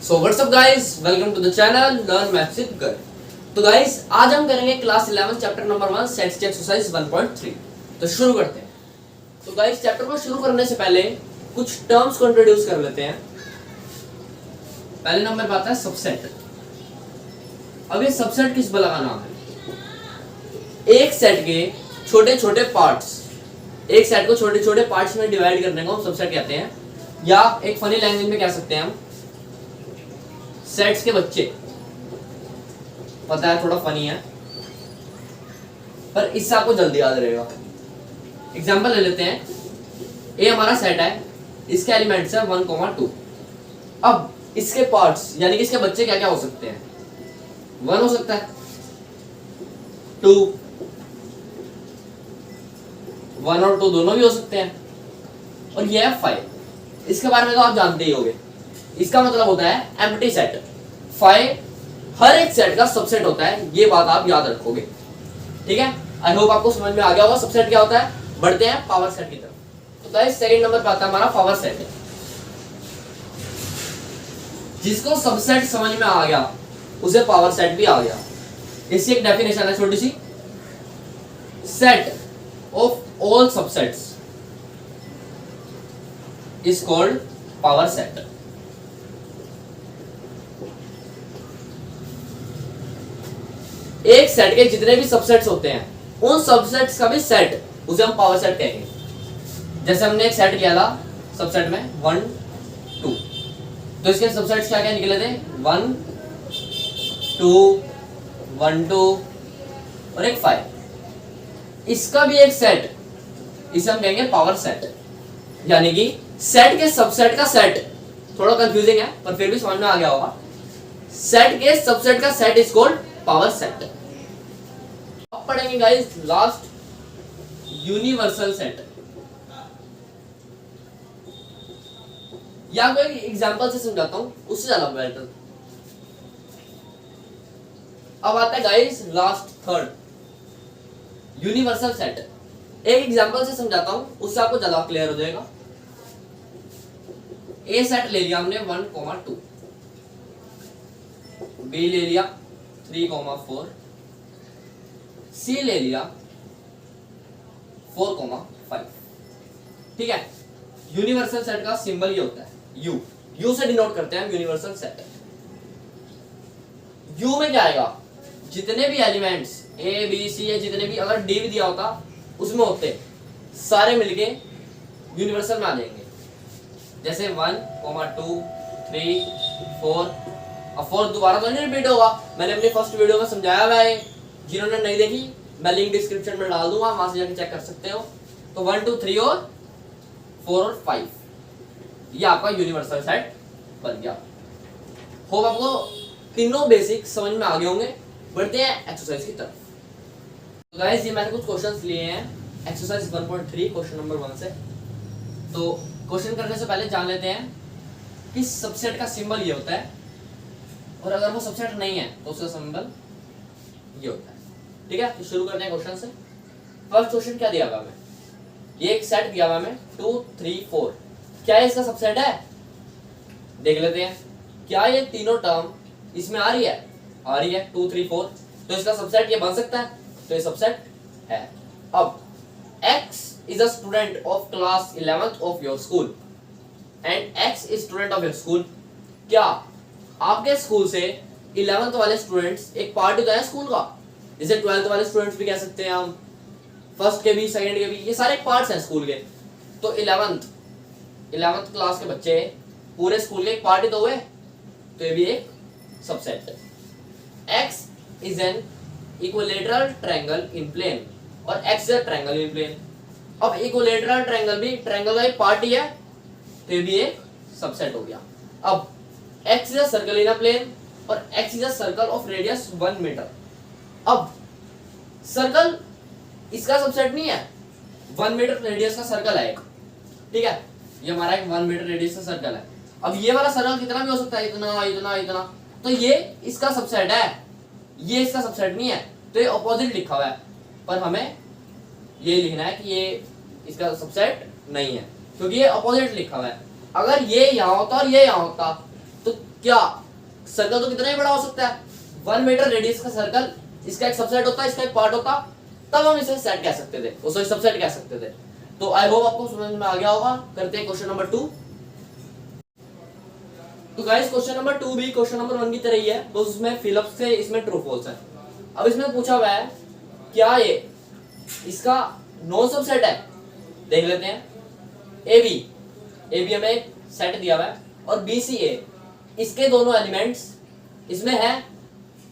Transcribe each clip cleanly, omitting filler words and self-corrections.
So what's up guys, welcome to the channel learn maths with कर। तो guys आज हम करेंगे क्लास 11 चैप्टर नंबर 1 सेट्स की एक्सरसाइज 1.3। तो शुरू करते हैं। तो गाइस चैप्टर को शुरू करने से पहले कुछ टर्म्स को इंट्रोड्यूस कर लेते हैं। पहले नंबर पे आता है सबसेट। अब ये सबसेट किस बला का नाम है? एक सेट के छोटे छोटे पार्ट्स, एक सेट को छोटे छोटे पार्ट्स में डिवाइड करने को हम सबसेट कहते हैं, या एक फनी लैंग्वेज में कह सकते हैं हम सेट्स के बच्चे। पता है थोड़ा फनी है, पर इससे आपको जल्दी याद रहेगा। एग्जांपल ले लेते हैं। ए हमारा सेट है, इसके एलिमेंट्स है 1,2। अब इसके पार्ट्स यानी कि इसके बच्चे क्या क्या हो सकते हैं? 1 हो सकता है, 2, 1 और 2 दोनों भी हो सकते हैं, और यह है 5। इसके बारे में तो आप जानते ही होंगे। इसका मतलब होता है एम्प्टी सेट। 5 हर एक सेट का सबसेट होता है, ये बात आप याद रखोगे, ठीक है। आई होप आपको समझ में आ गया होगा सबसेट क्या होता है। बढ़ते हैं पावर सेट की तरफ। तो गाइस सेकंड नंबर पे आता है हमारा पावर सेट। जिसको सबसेट समझ में आ गया उसे पावर सेट भी आ गया। इसकी एक डेफिनेशन है छोटी सी, set of all subsets is called power set. एक सेट के जितने भी सबसेट्स होते हैं उन सबसेट्स का भी सेट, उसे हम पावर सेट कहेंगे। जैसे हमने एक सेट किया था सबसेट में 1, 2, तो इसके सबसेट्स क्या क्या निकले थे? 1, 2, 1, 2 और एक 5। इसका भी एक सेट, इसे हम कहेंगे पावर सेट। यानी कि सेट के सबसेट का सेट, थोड़ा कंफ्यूजिंग है पर फिर भी समझ में आ गया होगा। सेट के सबसेट का set is called power set. अब पढ़ेंगे गाइस लास्ट यूनिवर्सल सेट, या कोई एग्जांपल से समझाता हूं, उससे ज्यादा बेटर। अब आता है guys last third universal set. एक एग्जांपल से समझाता हूं, उससे आपको ज्यादा क्लियर हो जाएगा। ए सेट ले लिया हमने 1,2, बी ले लिया 3,4, सी ले लिया 4,5। ठीक है। यूनिवर्सल सेट का सिंबल ये होता है यू। यू से डिनोट करते हैं हम यूनिवर्सल सेट। यू में क्या आएगा? जितने भी एलिमेंट्स ए बी सी है, जितने भी, अगर डी भी दिया होता उसमें होते, सारे मिलके यूनिवर्सल में आ जाएंगे। जैसे 1,2, 3, 4। अब 4 दोबारा तो नहीं रिपीट होगा, मैंने अपनी फर्स्ट वीडियो में समझाया हुआ है। जिन्होंने नहीं देखी मैं लिंक डिस्क्रिप्शन में डाल दूंगा, वहां से जाके चेक कर सकते हो। तो 1, 2, 3 और 4 और 5, ये आपका यूनिवर्सल सेट बन गया। होप आपको तीनों बेसिक समझ में आ गए होंगे। बढ़ते हैं एक्सरसाइज की तरफ। तो गाइस ये मैंने कुछ क्वेश्चंस लिए हैं एक्सरसाइज 1.3 क्वेश्चन नंबर 1 से। तो क्वेश्चन करने से पहले जान लेते हैं कि सबसेट का सिंबल ये होता है, और अगर वो सबसेट नहीं है तो उसका सिंबल ये होता है। ठीक है, तो शुरू करते हैं क्वेश्चन से। फर्स्ट क्वेश्चन क्या दिया हुआ हमें? ये एक सेट दिया हुआ हमें 2, 3, 4। क्या ये इसका सबसेट है? देख लेते हैं। क्या ये तीनों टर्म इसमें आ रही है? आ रही है 2, 3, 4। तो इसका सबसेट ये बन सकता है, तो ये सबसेट है। अब x is a student of class 11th of your school and x is student of your school। क्या आपके स्कूल से 11th वाले स्टूडेंट्स एक पार्ट होता है स्कूल का, जैसे 12th वाले स्टूडेंट्स भी कह सकते हैं हम, फर्स्ट के भी, सेकंड के भी, ये सारे पार्ट्स हैं स्कूल के। तो 11th क्लास के बच्चे पूरे स्कूल के एक पार्ट ही तो हुए, तो ये भी एक सबसेट है। x is an equilateral triangle in plane और x is a triangle in plane। अब इक्विलेटरल ट्रायंगल भी ट्रायंगल का एक पार्ट ही है, तो ये भी एक सबसेट हो गया। अब x is a circle in a plane और x is a circle of radius 1 metre. अब सर्कल इसका सबसेट नहीं है, 1 मीटर रेडियस का सर्कल है एक। ठीक है, ये हमारा एक 1 मीटर रेडियस का सर्कल है। अब ये वाला सर्कल कितना भी हो सकता है, इतना इतना इतना, तो ये इसका सबसेट है, ये इसका सबसेट नहीं है, तो ये ऑपोजिट लिखा हुआ है। पर हमें ये लिखना है कि ये इसका सबसेट नहीं है, क्योंकि ये अपोजिट लिखा हुआ है। अगर ये यहाँ होता और ये यहाँ होता तो क्या सर्कल तो कितना ही बड़ा हो सकता है, 1 मीटर रेडियस का सर्कल, इसका एक सबसेट होता है, इसका एक पार्ट होता, तब हम इसे सेट कह सकते थे, सॉरी सबसेट कह सकते थे। तो आई होप आपको समझ में आ गया होगा। करते हैं क्वेश्चन नंबर 2। तो गाइस क्वेश्चन नंबर 2 भी क्वेश्चन नंबर 1 की तरह ही है, बस उसमें फिलअप से इसमें ट्रू फॉल्स है। अब इसमें पूछा हुआ है क्या ये इसका नॉन सबसेट है, देख लेते हैं। ए बी हमें एक सेट दिया हुआ है और बी सी ए, इसके दोनों एलिमेंट्स इसमें है,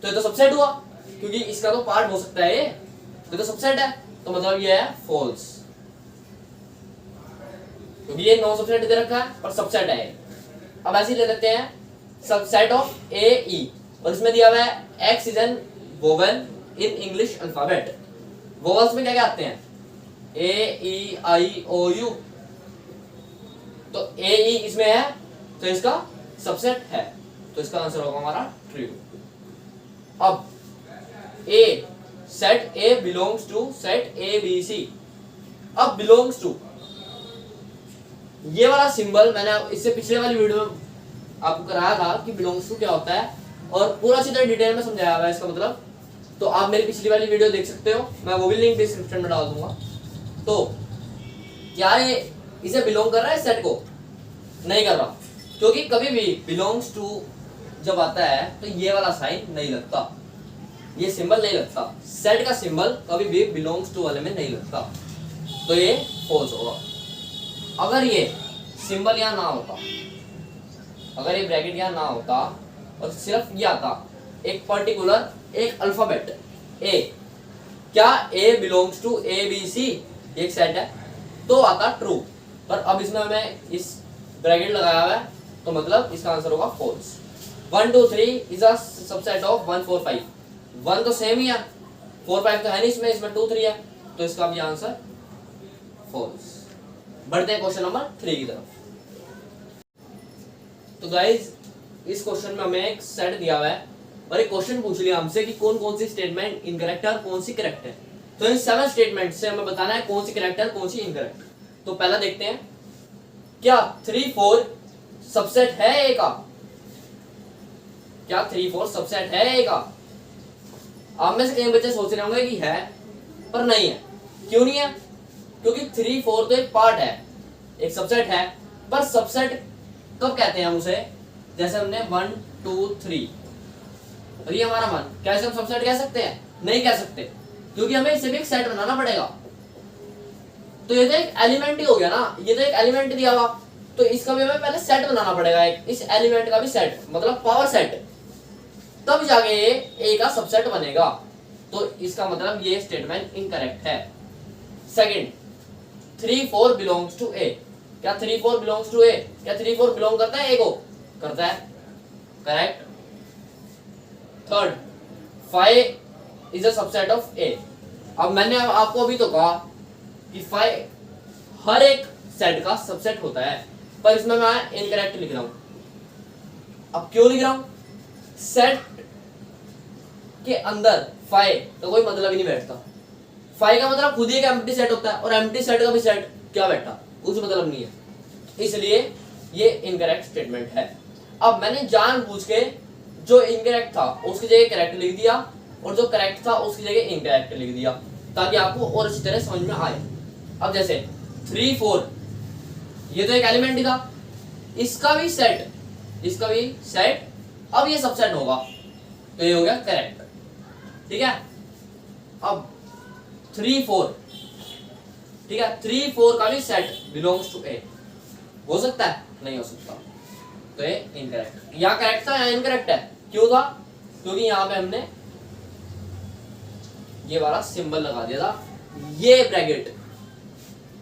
तो ये तो सबसेट हुआ, क्योंकि इसका तो पार्ट हो सकता है, ये तो सबसेट है, तो मतलब ये है फॉल्स, क्योंकि ये नॉन सबसेट दे रखा है और सबसेट है। अब ऐसे ले लेते हैं सबसेट ऑफ ए ई, और इसमें दिया हुआ है x is an vowel in English alphabet. Vowels में क्या क्या आते हैं, ए ई आई ओ यू, तो ए ई इसमें है तो इसका सबसेट है, तो इसका आंसर होगा हमारा ट्रू। अब a set A belongs to set A B C. अब बिलोंग्स टू ये वाला सिंबल मैंने इससे पिछले वाली वीडियो में आपको कराया था कि बिलोंग्स टू क्या होता है, और पूरा अच्छी तरह डिटेल में समझाया हुआ है इसका मतलब, तो आप मेरी पिछली वाली वीडियो देख सकते हो, मैं वो भी लिंक डिस्क्रिप्शन में डाल दूंगा। तो क्या ये इसे बिलोंग कर रहा है सेट को, नहीं कर रहा, क्योंकि कभी भी बिलोंग्स टू जब आता है तो ये वाला साइन नहीं लगता, ये सिंबल नहीं लगता, सेट का सिंबल कभी भी बिलोंग्स टू वाले में नहीं लगता, तो ये फॉल्स होगा। अगर ये सिंबल यहाँ ना होता, अगर ये ब्रैकेट यहाँ ना होता और सिर्फ ये आता एक पर्टिकुलर एक अल्फाबेट ए, क्या A belongs to A B C एक सेट है, तो आता ट्रू, पर अब इसमें हमें इस ब्रैकेट लगाया हुआ है, तो मतलब इसका आंसर होगा false. 1 2 3 is a subset of 1 4 5, 1 तो सेम ही है, 4 5 तो है नहीं इसमें, इसमें 2 3 है, तो इसका भी आंसर फॉल्स। बढ़ते हैं क्वेश्चन नंबर 3 की तरफ। तो गाइज इस क्वेश्चन में हमें एक सेट दिया हुआ है और एक क्वेश्चन पूछ लिया हमसे कि कौन कौन सी स्टेटमेंट इनकरेक्ट है और कौन सी करेक्ट है। तो इन 7 स्टेटमेंट से हमें बताना है कौन सी करेक्ट है कौन सी इनकरेक्ट। तो पहला देखते हैं, क्या 3 4 सबसेट है ए का, क्या 3 4 सबसेट है ए का। आप में से कई बच्चे सोच रहे होंगे कि है, पर नहीं है। क्यों नहीं है, क्योंकि 3 4 तो एक पार्ट है, एक सबसेट है, पर सबसेट कब कहते हैं हम उसे, जैसे हमने 1 2 3 और ये हमारा मान, क्या इसे हम सबसेट कह सकते हैं, नहीं कह सकते, क्योंकि हमें इसे भी एक सेट बनाना पड़ेगा। तो ये तो एक एलिमेंट ही हो गया ना, ये तो एक एलिमेंट दिया हुआ, तो इसका भी हमें पहले सेट बनाना पड़ेगा, एक इस एलिमेंट का भी सेट, मतलब पावर सेट, तब जाके ये ए का सबसेट बनेगा। तो इसका मतलब ये स्टेटमेंट इनकरेक्ट है। सेकंड, 3 4 बिलोंग्स टू ए, क्या 3 4 बिलोंग्स टू ए, क्या 3 4 बिलोंग करता है ए को, करता है, correct. Third, 5 is a subset of A. अब मैंने आपको अभी तो कहा कि 5 हर एक सेट का सबसेट होता है, पर इसमें मैं इनकरेक्ट लिख रहा हूं। अब क्यों लिख रहा हूं, सेट के अंदर 5 तो कोई मतलब ही नहीं बैठता, 5 का मतलब खुद ही एक एम्प्टी सेट होता है, और एम्प्टी सेट का भी सेट क्या बैठा, कुछ मतलब नहीं है, इसलिए ये इनकरेक्ट स्टेटमेंट है। अब मैंने जानबूझ के जो इनकरेक्ट था उसकी जगह करेक्ट लिख दिया, और जो करेक्ट था उसकी जगह इनकरेक्ट लिख दिया, ताकि आपको और अच्छी तरह समझ में आए। अब जैसे 3 4 ये तो एक एलिमेंट ही था, इसका भी सेट, इसका भी सेट, अब ये सबसेट होगा, तो ये हो गया करेक्ट, ठीक है। अब 3 4, ठीक है, 3 4 का भी सेट बिलोंग्स टू ए, हो सकता है, नहीं हो सकता, तो ये इनकरेक्ट। यहाँ करेक्ट था, यहाँ इनकरेक्ट है, क्यों था, क्योंकि यहाँ पे हमने ये वाला सिंबल लगा दिया था, ये ब्रैकेट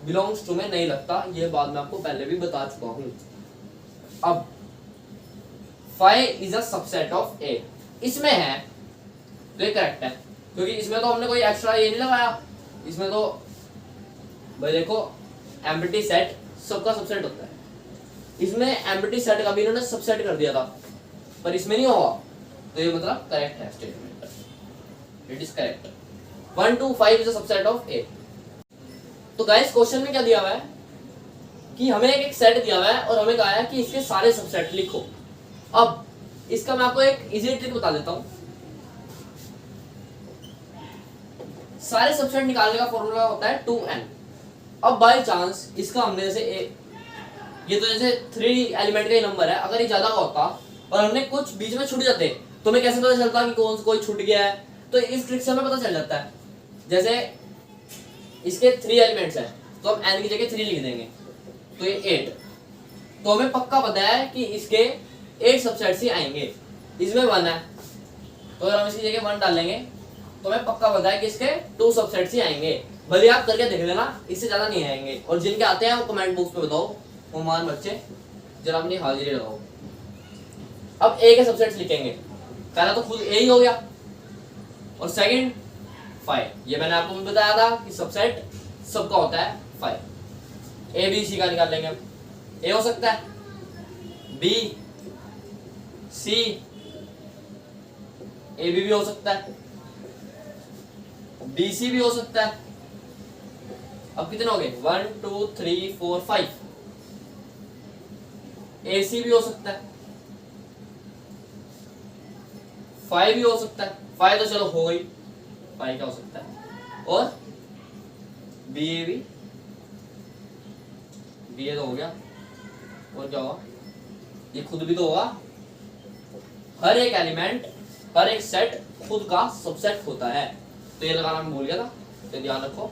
बिलोंग्स टू में नहीं लगता, ये बात मैं आपको पहले भी बता चुका हूं। अब 5 इज अ सबसेट ऑफ ए, इसमें है तो ये करेक्ट है, क्योंकि इसमें तो हमने कोई एक्स्ट्रा ये नहीं लगाया, इसमें तो भाई देखो एम्प्टी सेट सबका सबसेट होता है, इसमें एम्प्टी सेट का भी इन्होंने सबसेट कर दिया था, पर इसमें नहीं होगा, तो ये मतलब करेक्ट है statement, it is correct. 1 2 5 is a subset of A. तो गाइस क्वेश्चन में क्या दिया हुआ है कि हमें एक सेट दिया हुआ है और हमें कहा है कि इसके सारे सबसेट लिखो। अब इसका मैं आपको एक इजी ट्रिक बता देता हूँ। सारे सबसेट निकालने का फॉर्मूला होता है 2n। अब बाय चांस इसका हमने जैसे ये तो जैसे 3 एलिमेंट का ही नंबर है, अगर ये ज्यादा का होता और हमने कुछ बीच में छूट जाते तो हमें कैसे पता चलता कि कोई छूट गया है? तो इस ट्रिक से हमें पता चल जाता है। जैसे इसके 3 एलिमेंट्स हैं तो हम n की जगह 3 लिख देंगे, तो ये 8। तो हमें पक्का पता है कि इसके 8 सबसेट्स ही आएंगे। इसमें 1 है तो अगर हम इसकी जगह 1 डालेंगे तो हमें पक्का पता है कि इसके 2 सबसेट्स ही आएंगे। भले आप करके देख लेना, इससे ज्यादा नहीं आएंगे। और जिनके आते हैं वो कमेंट बॉक्स में बताओ, ओमान बच्चे जरा अपनी हाजिरी लगाओ। अब ए के सबसेट्स लिखेंगे। पहला तो खुद ए ही हो गया, और सेकंड 5। ये मैंने आपको भी बताया था कि सबसेट सबका होता है 5। ए बी सी का निकाल लेंगे हम। ए हो सकता है, बी सी, ए बी भी हो सकता है, बी सी भी हो सकता है। अब कितने हो गए? 1 2 3 4 5। ए सी भी हो सकता है, 5 भी हो सकता है। 5 तो चलो हो गई, 5 क्या हो सकता है? और बी ए भी, बी ए तो हो गया। और क्या होगा? ये खुद भी तो होगा। हर एक एलिमेंट, हर एक सेट खुद का सबसेट होता है। तो ये लगाना मैं भूल गया था, तो ध्यान रखो।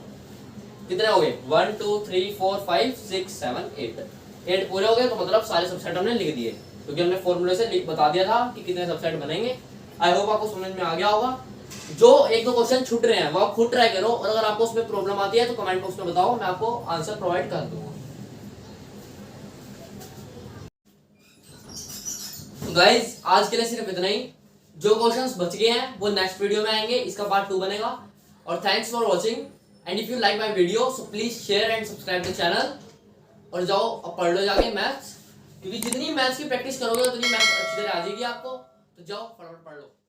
कितने हो गए? 1 2 3 4 5 6 7 8 पूरे हो गए। तो मतलब सारे सबसेट हमने लिख दिए, क्योंकि हमने फॉर्मूले से बता दिया था कि कितने सबसेट बनेंगे। आई होप आपको समझ में आ गया होगा। जो 1-2 क्वेश्चन छूट रहे हैं वो आप खुद ट्राई करो, और अगर आपको उसमें प्रॉब्लम आती है तो कमेंट बॉक्स में बताओ, मैं आपको आंसर प्रोवाइड कर दूंगा। तो गाइज आज के लिए सिर्फ इतना ही। जो क्वेश्चंस बच गए हैं वो नेक्स्ट वीडियो में आएंगे, इसका पार्ट 2 बनेगा। और thanks for watching, and if you like my video so please share and subscribe the channel. और जाओ अब पढ़ लो जाके मैथ्स, क्योंकि जितनी मैथ्स की प्रैक्टिस करोगे उतनी मैथ्स अच्छी तरह आ जाएगी आपको। तो जाओ फटाफट पढ़ लो।